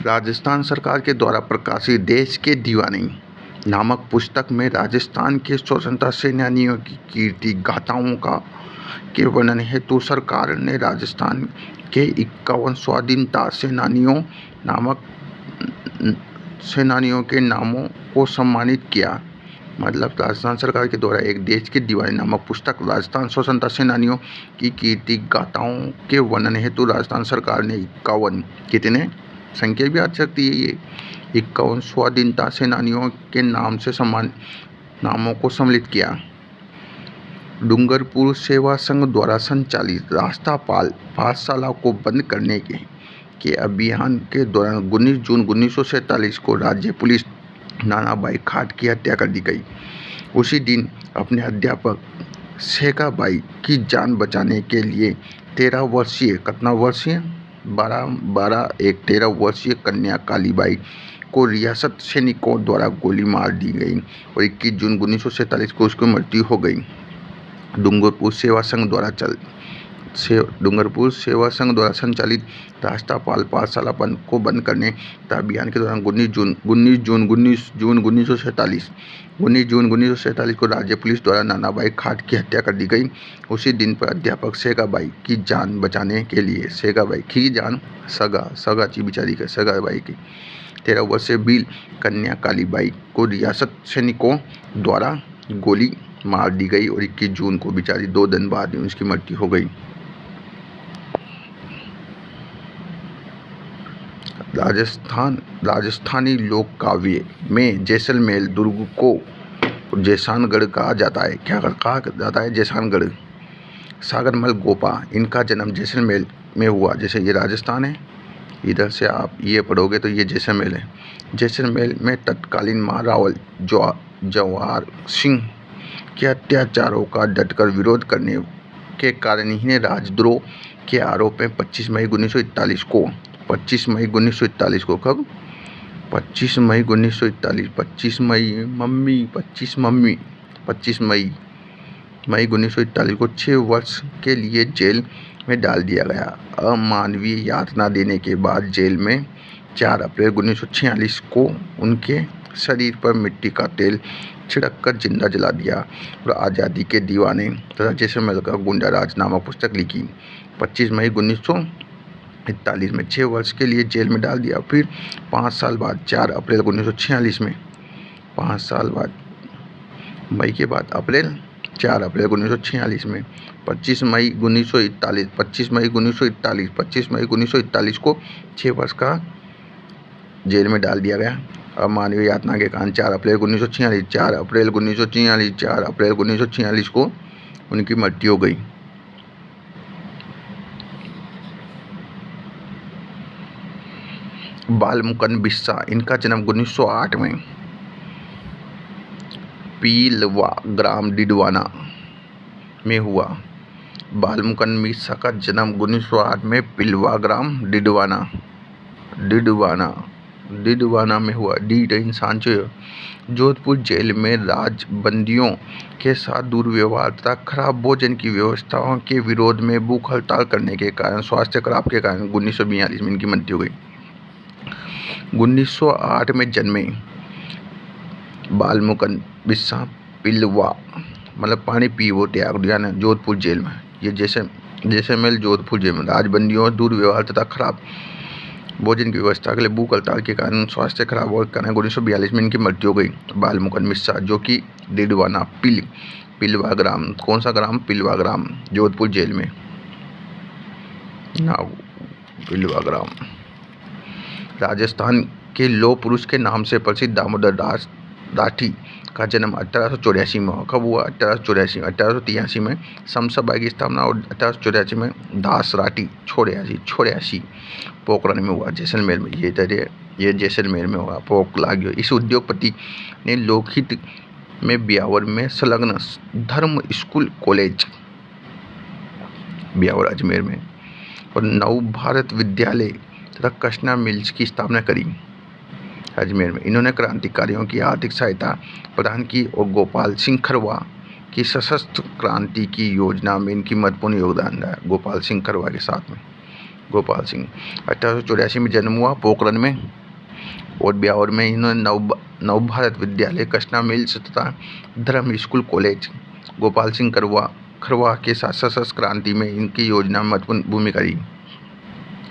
राजस्थान सरकार के द्वारा प्रकाशित देश के दीवाने नामक पुस्तक में राजस्थान के स्वतंत्रता सेनानियों की कीर्ति गाथाओं के वर्णन हेतु सरकार ने राजस्थान के 51 स्वाधीनता सेनानियों के नामों को सम्मानित किया। मतलब राजस्थान सरकार के द्वारा एक देश के दीवाने नामक पुस्तक राजस्थान स्वतंत्रता सेनानियों की कीर्ति गाथाओं के वर्णन हेतु राजस्थान सरकार ने 51 कितने संख्या भी आ सकती है ये 51 स्वाधीनता सेनानियों के नामों को सम्मिलित किया। डूंगरपुर सेवा संघ द्वारा संचालित राष्ट्रपाल पाठशाला को बंद करने के अभियान के दौरान 19 जून 1947 को राज्य पुलिस नानाबाई खाट की हत्या कर दी गई। उसी दिन अपने अध्यापक सेगाबाई की जान बचाने के लिए 13 वर्षीय कितना वर्षीय 13 वर्षीय कन्या कालीबाई को रियासत सैनिकों द्वारा गोली मार दी गई और 21 जून 1947 को उसकी मृत्यु हो गई। डूंगरपुर सेवा संघ द्वारा संचालित राष्ट्रपाल पाठशाला को बंद करने के अभियान के दौरान 19 जून 1947 को राज्य पुलिस द्वारा नानाबाई खाट की हत्या कर दी गई। उसी दिन पर अध्यापक सेगाबाई की जान बचाने के लिए सेगाबाई की जान सगाची बिचारी का सेगाबाई की 13 वर्षीय वीर कन्या कालीबाई को रियासत सैनिकों द्वारा गोली मार दी गई और 21 जून को बिचारी 2 दिन बाद उसकी मृत्यु हो गई। राजस्थानी लोक काव्य में जैसलमेर दुर्ग को जैसानगढ़ कहा जाता है। क्या कहा जाता है? जैसानगढ़। सागरमल गोपा इनका जन्म जैसलमेर में हुआ। जैसे ये राजस्थान है, इधर से आप ये पढ़ोगे तो ये जैसलमेर है। जैसलमेर में तत्कालीन महारावल जवाहर सिंह के अत्याचारों का डटकर विरोध करने के कारण इन्हें राजद्रोह के आरोप में 25 मई 1941 को कब 25 मई 1941 को 6 वर्ष के लिए जेल में डाल दिया गया। अमानवीय यातना देने के बाद जेल में 4 अप्रैल 1946 को उनके शरीर पर मिट्टी का तेल छिड़ककर जिंदा जला दिया और आज़ादी के दीवाने तथा जैसलमेर का गुंडा राज नामक पुस्तक लिखी। 25 मई 1941 में 6 वर्ष के लिए जेल में डाल दिया। फिर 5 साल बाद 4 अप्रैल 1946 में 5 साल बाद मई के बाद 4 अप्रैल 1946 में 25 मई 1941 को 6 वर्ष का जेल में डाल दिया गया। अमानवीय यातना के कारण 4 अप्रैल 1946 को उनकी मृत्यु हो गई। बालमुकुंद बिस्सा इनका जन्म 1908 में पीलवा ग्राम डिडवाना में हुआ। बालमुकुंद बिस्सा का जन्म 1908 में पीलवा ग्राम डिडवाना में हुआ। इंसान जोधपुर जेल में राजबंदियों के साथ दुर्व्यवहार तथा खराब भोजन की व्यवस्थाओं के विरोध में भूख हड़ताल करने के कारण स्वास्थ्य खराब के कारण 1942 में इनकी मृत्यु हो गई। 1908 में जन्मे बालमुकुंद बिस्सा पिलवा मतलब पानी पी वो त्याग दिया ना जोधपुर जेल में। ये जैसलमेर जोधपुर जेल में राजबंदियों दुर्व्यवहार तथा खराब भोजन की व्यवस्था के लिए भूख हड़ताल के कारण स्वास्थ्य खराब होने के कारण 1942 में इनकी मृत्यु हो गई। बालमुकुंद बिस्सा जो कि डिडवाना पिलवा ग्राम कौन सा ग्राम पिलवा ग्राम जोधपुर जेल में पिलवा ग्राम। राजस्थान के लौह पुरुष के नाम से प्रसिद्ध दामोदर दास राठी का जन्म 1884 में कब हुआ? 1883 में समसभा की स्थापना और 1884 में दास राठी छोड़यासी पोखरण में हुआ। जैसलमेर में ये जैसलमेर में हुआ पोखलागियो। इस उद्योगपति ने लोकहित में ब्यावर में संलग्न धर्म स्कूल कॉलेज ब्यावर अजमेर में और नव भारत विद्यालय तथा कृष्णा मिल्स की स्थापना करी अजमेर में। इन्होंने क्रांतिकारियों की आर्थिक सहायता प्रदान की और गोपाल सिंह खरवा की सशस्त्र क्रांति की योजना में इनकी महत्वपूर्ण योगदान रहा। गोपाल सिंह खरवा के साथ में गोपाल सिंह 1884 में जन्म हुआ पोखरण में, और ब्यावर में इन्होंने नव भारत विद्यालय, कृष्णा मिल्स तथा धर्म स्कूल कॉलेज। गोपाल सिंह खरवा के साथ सशस्त्र क्रांति में इनकी योजना में महत्वपूर्ण भूमिका रही।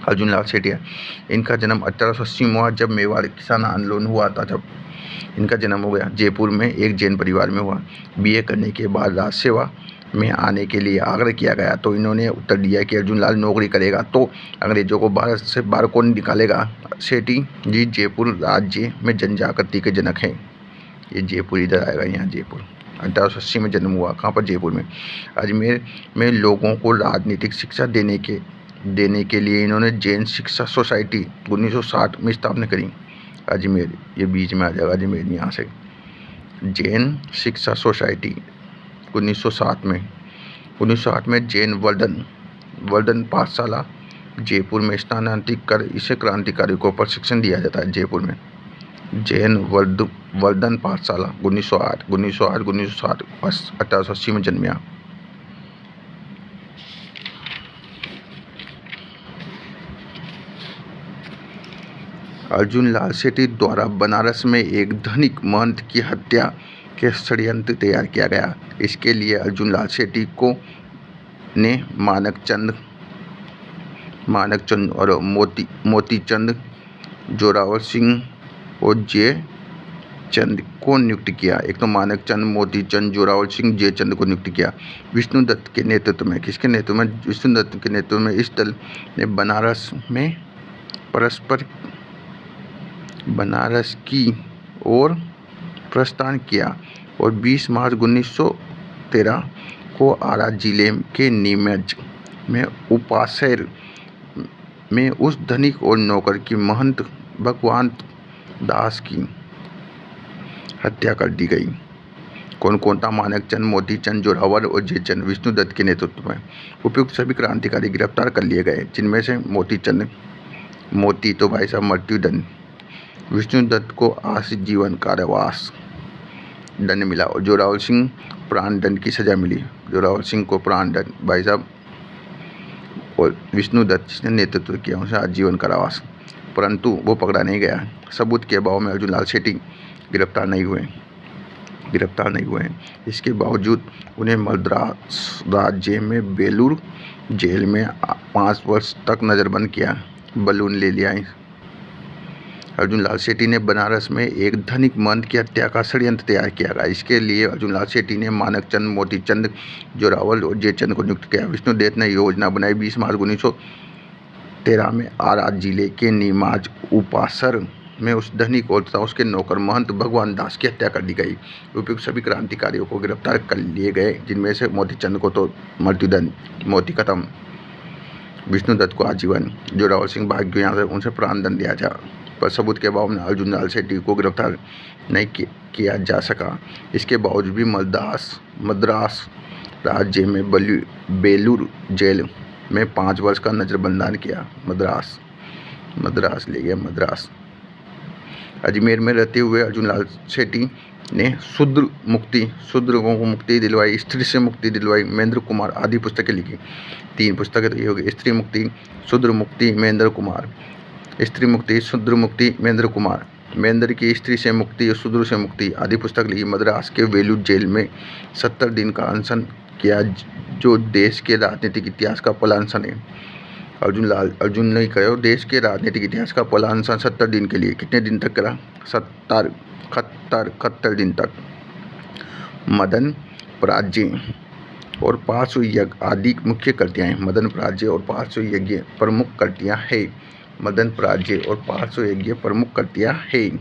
अर्जुन लाल सेठिया, इनका जन्म 1880 में हुआ, जब मेवाड़ किसान आंदोलन हुआ था, जब इनका जन्म हो गया। जयपुर में एक जैन परिवार में हुआ। बीए करने के बाद राज सेवा में आने के लिए आग्रह किया गया तो इन्होंने उत्तर दिया कि अर्जुन लाल नौकरी करेगा तो अंग्रेजों को भारत से बाहर कौन निकालेगा। सेठी जी जयपुर राज्य में जनजागृति के जनक हैं। ये जयपुर इधर आएगा, यहाँ जयपुर। 1880 में जन्म हुआ, कहाँ पर? जयपुर में। अजमेर में लोगों को राजनीतिक शिक्षा देने के लिए इन्होंने जैन शिक्षा सोसाइटी 1960 में स्थापना करी। अजमेर ये बीच में आ जाएगा, अजमेर यहाँ से। जैन शिक्षा सोसाइटी 1960 में जैन वर्धन पाठशाला जयपुर में स्थानांतरित कर इसे क्रांतिकारी को प्रशिक्षण दिया जाता है। जयपुर में जैन वर्धन पाठशाला 1908 1880 में जन्मिया। अर्जुन लाल सेठी द्वारा बनारस में एक धनिक महंत की हत्या के षड्यंत्र तैयार किया गया। इसके लिए अर्जुन लाल सेठी को ने मानकचंद और मोतीचंद, जोरावर सिंह और जयचंद को नियुक्त किया। एक तो मानकचंद, मोतीचंद, जोरावर सिंह, जयचंद को नियुक्त किया। विष्णुदत्त के नेतृत्व में, किसके नेतृत्व में? विष्णुदत्त के नेतृत्व में इस दल ने बनारस की ओर प्रस्थान किया और 20 मार्च 1913 को आरा जिले के नीमच में उपासैर में उस धनिक और नौकर की महंत भगवंत दास की हत्या कर दी गई। कौन था? मानकचंद, मोतीचंद, जोरावर और जयचंद विष्णुदत्त के नेतृत्व में। उपयुक्त सभी क्रांतिकारी गिरफ्तार कर लिए गए, जिनमें से मोती तो भाई साहब मृत्युदंड, विष्णुदत्त को आजीवन कारावास दंड मिला और जोरावर सिंह प्राण दंड की सजा मिली। जोरावर सिंह को प्राण दंड भाई साहब, और विष्णुदत्त जिसने नेतृत्व किया उसे आजीवन कारावास, परंतु वो पकड़ा नहीं गया। सबूत के अभाव में अर्जुन लाल सेठी गिरफ्तार नहीं हुए। इसके बावजूद उन्हें मद्रास राज्य में बेलूर जेल में 5 वर्ष तक नज़रबंद किया, बलून ले लिया। अर्जुन लाल सेठी ने बनारस में एक धनिक महंत की हत्या का षड्यंत्र तैयार किया गया। इसके लिए अर्जुन लाल सेठी ने मानकचंद, मोतीचंद, जोरावर और जयचंद को नियुक्त किया। विष्णुदत्त ने योजना बनाई। 20 मार्च 1913 में आरा जिले के नीमाज उपासर में उस धनिक और तथा उसके नौकर महंत भगवान दास की हत्या कर दी गई। उपयुक्त सभी क्रांतिकारियों को गिरफ्तार कर लिए गए, जिनमें से मोतीचंद को तो मृत्युदंड, मोती खत्म, विष्णुदत्त को आजीवन, जोरावर सिंह भाग गए यहाँ से, उनसे प्राण दंड दिया जा, पर सबूत के अभाव में अर्जुन लाल सेठी को गिरफ्तार नहीं किया जा सका। इसके बावजूद भी मद्रास राज्य में बेलूर जेल में 5 वर्ष का नजरबंदान किया। मद्रास ले गया मद्रास। अजमेर में रहते हुए अर्जुन लाल सेठी ने शूद्रों को मुक्ति दिलवाई, स्त्री से मुक्ति दिलवाई, महेंद्र कुमार आदि पुस्तकें लिखी। 3 पुस्तकें तो ये हो गई, स्त्री मुक्ति, शूद्र मुक्ति, महेंद्र कुमार। स्त्री मुक्ति, शूद्र मुक्ति, महेंद्र कुमार। महेंद्र की स्त्री से मुक्ति और शूद्र से मुक्ति आदि पुस्तक लिखी। मद्रास के वेलूर जेल में 70 दिन का अनशन किया, जो देश के राजनीतिक इतिहास का पहला अनशन है। अर्जुन ने कहा देश के राजनीतिक इतिहास का पहला अनशन 70 दिन के लिए। कितने दिन तक करा? 71 दिन तक। मदन पराजय और पार्श्व यज्ञ आदि मुख्य कृतियाँ हैं। मदन पराजय और पार्श्व यज्ञ प्रमुख कृतियाँ हैं।